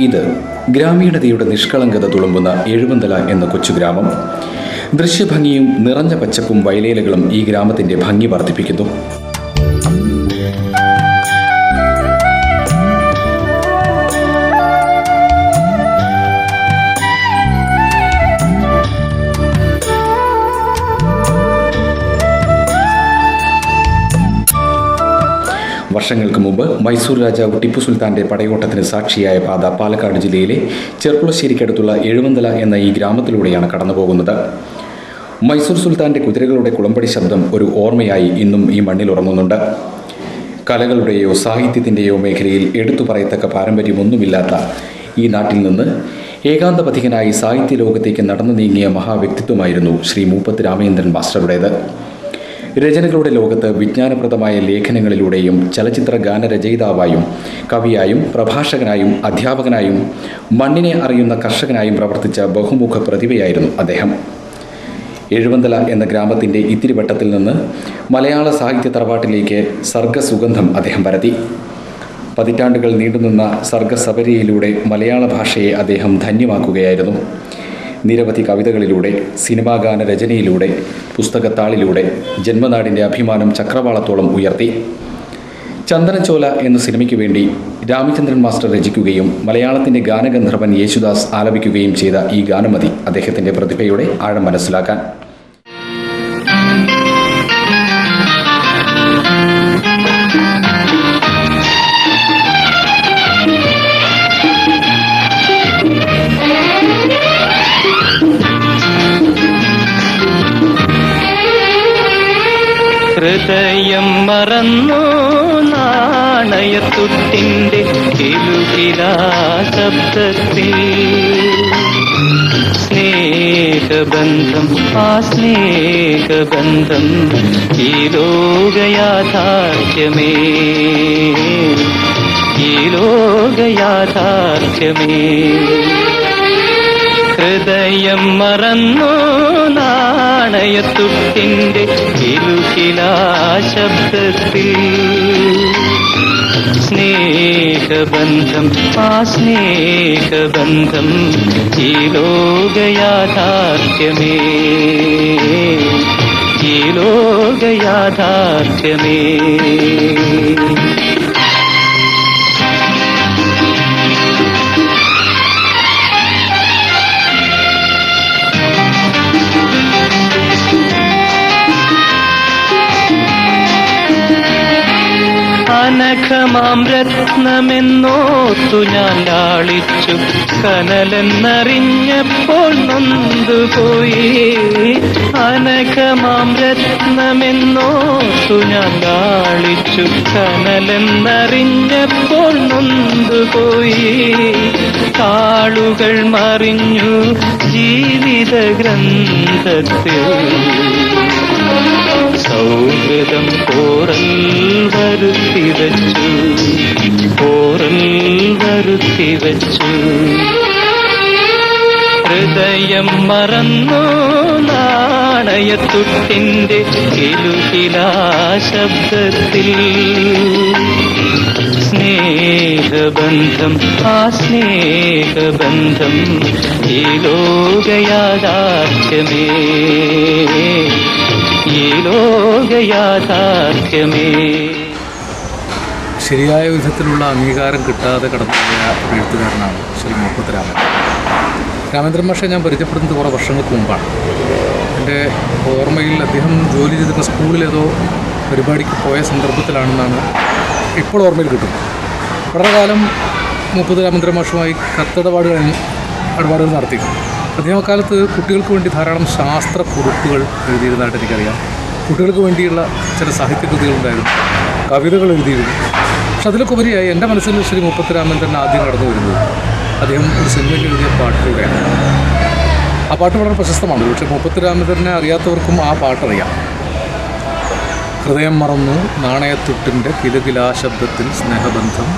ഇത് ഗ്രാമീണതയുടെ നിഷ്കളങ്കത തുളുമ്പുന്ന എഴുവന്തല എന്ന കൊച്ചുഗ്രാമം. ദൃശ്യഭംഗിയും നിറഞ്ഞ പച്ചപ്പും വയലേലകളും ഈ ഗ്രാമത്തിന്റെ ഭംഗി വർദ്ധിപ്പിക്കുന്നു. വർഷങ്ങൾക്ക് മുമ്പ് മൈസൂർ രാജാവ് ടിപ്പു സുൽത്താന്റെ പടയോട്ടത്തിന് സാക്ഷിയായ പാത പാലക്കാട് ജില്ലയിലെ ചെർപ്പുളശ്ശേരിക്കടുത്തുള്ള എഴുവന്തല എന്ന ഈ ഗ്രാമത്തിലൂടെയാണ് കടന്നുപോകുന്നത്. മൈസൂർ സുൽത്താന്റെ കുതിരകളുടെ കുളമ്പടി ശബ്ദം ഒരു ഓർമ്മയായി ഇന്നും ഈ മണ്ണിൽ ഉറങ്ങുന്നുണ്ട്. കലകളുടെയോ സാഹിത്യത്തിൻ്റെയോ മേഖലയിൽ എടുത്തു പറയത്തക്ക പാരമ്പര്യമൊന്നുമില്ലാത്ത ഈ നാട്ടിൽ നിന്ന് ഏകാന്തപഥികനായി സാഹിത്യ ലോകത്തേക്ക് നടന്നു നീങ്ങിയ മഹാവ്യക്തിത്വമായിരുന്നു ശ്രീ മൂപ്പത്ത് രാമചന്ദ്രൻ മാസ്റ്ററുടേത്. രചനകളുടെ ലോകത്ത് വിജ്ഞാനപ്രദമായ ലേഖനങ്ങളിലൂടെയും ചലച്ചിത്ര ഗാനരചയിതാവായും കവിയായും പ്രഭാഷകനായും അധ്യാപകനായും മണ്ണിനെ അറിയുന്ന കർഷകനായും പ്രവർത്തിച്ച ബഹുമുഖ പ്രതിഭയായിരുന്നു അദ്ദേഹം. എഴുവന്തല എന്ന ഗ്രാമത്തിൻ്റെ ഇത്തിരിവട്ടത്തിൽ നിന്ന് മലയാള സാഹിത്യ തറവാട്ടിലേക്ക് സർഗസുഗന്ധം അദ്ദേഹം പരത്തി. പതിറ്റാണ്ടുകൾ നീണ്ടുനിന്ന സർഗസപര്യയിലൂടെ മലയാള ഭാഷയെ അദ്ദേഹം ധന്യമാക്കുകയായിരുന്നു. നിരവധി കവിതകളിലൂടെ, സിനിമാ ഗാന രചനയിലൂടെ, പുസ്തകത്താളിലൂടെ ജന്മനാടിൻ്റെ അഭിമാനം ചക്രവാളത്തോളം ഉയർത്തി. ചന്ദനച്ചോല എന്ന സിനിമയ്ക്ക് വേണ്ടി രാമചന്ദ്രൻ മാസ്റ്റർ രചിക്കുകയും മലയാളത്തിൻ്റെ ഗാനഗന്ധർവൻ യേശുദാസ് ആലപിക്കുകയും ചെയ്ത ഈ ഗാനമതി അദ്ദേഹത്തിൻ്റെ പ്രതിഭയുടെ ആഴം മനസ്സിലാക്കാൻ. ഹൃദയം മറന്നു നാണയത്തുട്ടിൻ്റെ കിലുകിലാ ശബ്ദത്തിൽ സ്നേഹബന്ധം ആ സ്നേഹബന്ധം ഈ ലോകയാഥാർത്ഥ്യമേ ഈ ലോകയാഥാർത്ഥ്യമേ. ഹൃദയം മറന്നു നാണയത്തുട്ടിൻ്റെ കിലുകിലാ ശബ്ദത്തിൽ സ്നേഹബന്ധം ആ സ്നേഹബന്ധം ഈ ലോകയാഥാർത്ഥ്യമേ ഈ ലോകയാഥാർത്ഥ്യമേ. അനഘമാം രത്നമെന്നോർത്തു ഞാൻ ലാളിച്ചു, കനലെന്നറിഞ്ഞപ്പോൾ നൊന്തുപോയി. അനഘമാം രത്നമെന്നോർത്തു ഞാൻ ലാളിച്ചു, കനലെന്നറിഞ്ഞപ്പോൾ നൊന്തുപോയി. താളുകൾ മറിഞ്ഞു ജീവിത ഗ്രന്ഥത്തിൽ, സൗഹൃദം പോറൽ വരുത്തിവച്ചു പോറൽ വരുത്തിവച്ചു. ഹൃദയം മറന്നു നാണയത്തുട്ടിൻ്റെ കിലുകിലാ ശബ്ദത്തിൽ സ്നേഹബന്ധം ആ സ്നേഹബന്ധം ഈ ലോകയാഥാർത്ഥ്യമേ ഈ ലോകയാഥാർത്ഥ്യമേ. ശരിയായ വിധത്തിലുള്ള അംഗീകാരം കിട്ടാതെ കടന്നുപോയ ഒരു എഴുത്തുകാരനാണ് ശ്രീ മൂപ്പത്ത് രാമചന്ദ്രൻ മാഷെ ഞാൻ പരിചയപ്പെടുന്നത് കുറേ വർഷങ്ങൾക്ക് മുമ്പാണ്. എൻ്റെ ഓർമ്മയിൽ അദ്ദേഹം ജോലി ചെയ്തിരുന്ന സ്കൂളിലേതോ പരിപാടിക്ക് പോയ സന്ദർഭത്തിലാണെന്നാണ് ഇപ്പോൾ ഓർമ്മയിൽ കിട്ടുന്നത്. വളരെ കാലം മൂപ്പത്ത് രാമചന്ദ്രൻ മാഷുമായി ഇടപാടുകൾ നടത്തി. അദ്ദേഹകാലത്ത് കുട്ടികൾക്ക് വേണ്ടി ധാരാളം ശാസ്ത്ര കുറിപ്പുകൾ എഴുതിയിരുന്നതായിട്ട് എനിക്കറിയാം. കുട്ടികൾക്ക് വേണ്ടിയുള്ള ചില സാഹിത്യകൃതികളുണ്ടായിരുന്നു, കവിതകൾ എഴുതിയിരുന്നു. പക്ഷെ അതിലൊക്കെ ഉപരിയായി എൻ്റെ മനസ്സിൽ ശ്രീ മൂപ്പത്ത് രാമചന്ദ്രൻ ആദ്യം കടന്നു വരുന്നത് അദ്ദേഹം ഒരു സിനിമയിൽ എഴുതിയ പാട്ടിലൂടെയാണ്. ആ പാട്ട് വളരെ പ്രശസ്തമാണ്. പക്ഷേ മൂപ്പത്ത് രാമചന്ദ്രനെ അറിയാത്തവർക്കും ആ പാട്ടറിയാം. ഹൃദയം മറന്നു നാണയത്തുട്ടിൻ്റെ കിലുകിലാ ശബ്ദത്തിൽ സ്നേഹബന്ധം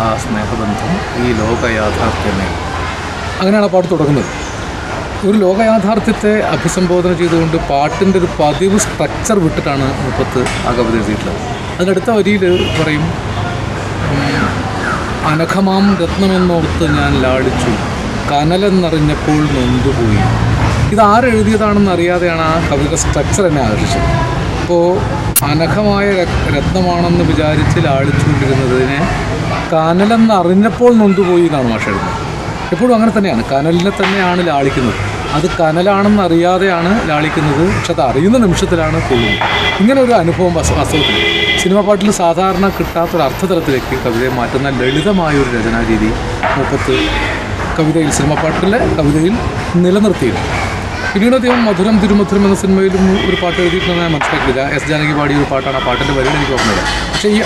ആ സ്നേഹബന്ധം ഈ ലോകയാഥാർത്ഥ്യമേ. അങ്ങനെയാണ് ആ പാട്ട് തുടങ്ങുന്നത്. ഒരു ലോകയാഥാർത്ഥ്യത്തെ അഭിസംബോധന ചെയ്തുകൊണ്ട് പാട്ടിൻ്റെ ഒരു പതിവ് സ്ട്രക്ചർ വിട്ടിട്ടാണ് മൂപ്പത്ത് ആ കവിത എഴുതിയിട്ടുള്ളത്. അതിനടുത്ത വരിയിൽ പറയും, അനഘമാം രത്നമെന്നോർത്ത് ഞാൻ ലാളിച്ചു, കനലെന്നറിഞ്ഞപ്പോൾ നൊന്തുപോയി. ഇത് ആരെഴുതിയതാണെന്ന് അറിയാതെയാണ് ആ കവിത സ്ട്രക്ചർ എന്നെ ആകർഷിച്ചത്. അപ്പോൾ അനഘമായ രത്നമാണെന്ന് വിചാരിച്ച് ലാളിച്ചുകൊണ്ടിരുന്നതിനെ കനലെന്നറിഞ്ഞപ്പോൾ നൊന്തുപോയി എന്നാണ് മാഷ് എഴുതുന്നത്. എപ്പോഴും അങ്ങനെ തന്നെയാണ്, കനലിനെ തന്നെയാണ് ലാളിക്കുന്നത്. അത് കനലാണെന്ന് അറിയാതെയാണ് ലാളിക്കുന്നത്, പക്ഷെ അത് അറിയുന്ന നിമിഷത്തിലാണ് കൊള്ളുന്നത്. ഇങ്ങനെ ഒരു അനുഭവം വാസ്തവത്തിൽ സിനിമാ പാട്ടിൽ സാധാരണ കിട്ടാത്തൊരു അർത്ഥതലത്തിലേക്ക് കവിതയെ മാറ്റുന്ന ലളിതമായൊരു രചനാരീതി മൂപ്പത്ത് കവിതയിൽ, സിനിമാ പാട്ടിലെ കവിതയിൽ നിലനിർത്തിയിരുന്നു. പിന്നീട് അദ്ദേഹം മധുരം തിരുമധുരം എന്ന സിനിമയിലും ഒരു പാട്ട് എഴുതിയിട്ടുണ്ടെന്ന് ഞാൻ മനസ്സിലാക്കിയില്ല. എസ് ജാനകി പാടിയ ഒരു പാട്ടാണ്. ആ പാട്ടിൻ്റെ വരികൾ എനിക്ക് ഓർമ്മയില്ല. പക്ഷേ ഈ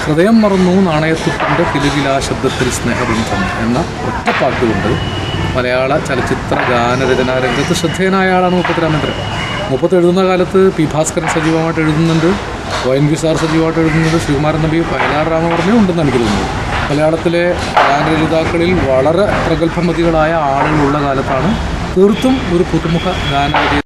ഹൃദയം മറന്നു നാണയത്തുട്ടിൻ്റെ കിലുകിലാ ശബ്ദത്തിൽ സ്നേഹബന്ധം എന്ന ഒറ്റ പാട്ടുകൊണ്ട് മലയാള ചലച്ചിത്ര ഗാനരചനാ രംഗത്ത് ശ്രദ്ധേയനായ ആളാണ് മുപ്പത്ത് രാമേന്ദ്രൻ. മുപ്പത്ത് എഴുതുന്ന കാലത്ത് പി ഭാസ്കരൻ സജീവമായിട്ട് എഴുതുന്നുണ്ട്, ONV സാർ സജീവമായിട്ട് എഴുതുന്നുണ്ട്, ശ്രീകുമാരൻ നമ്പി, വയലാർ രാമവർമ്മയും ഉണ്ടെന്ന് എനിക്ക് തോന്നുന്നു. മലയാളത്തിലെ ഗാനരചയിതാക്കളിൽ വളരെ പ്രഗത്ഭമതികളായ ആളുകളുള്ള കാലത്താണ് തീർത്തും ഒരു പുതുമുഖ ഗാനരചയിതാക്കൾ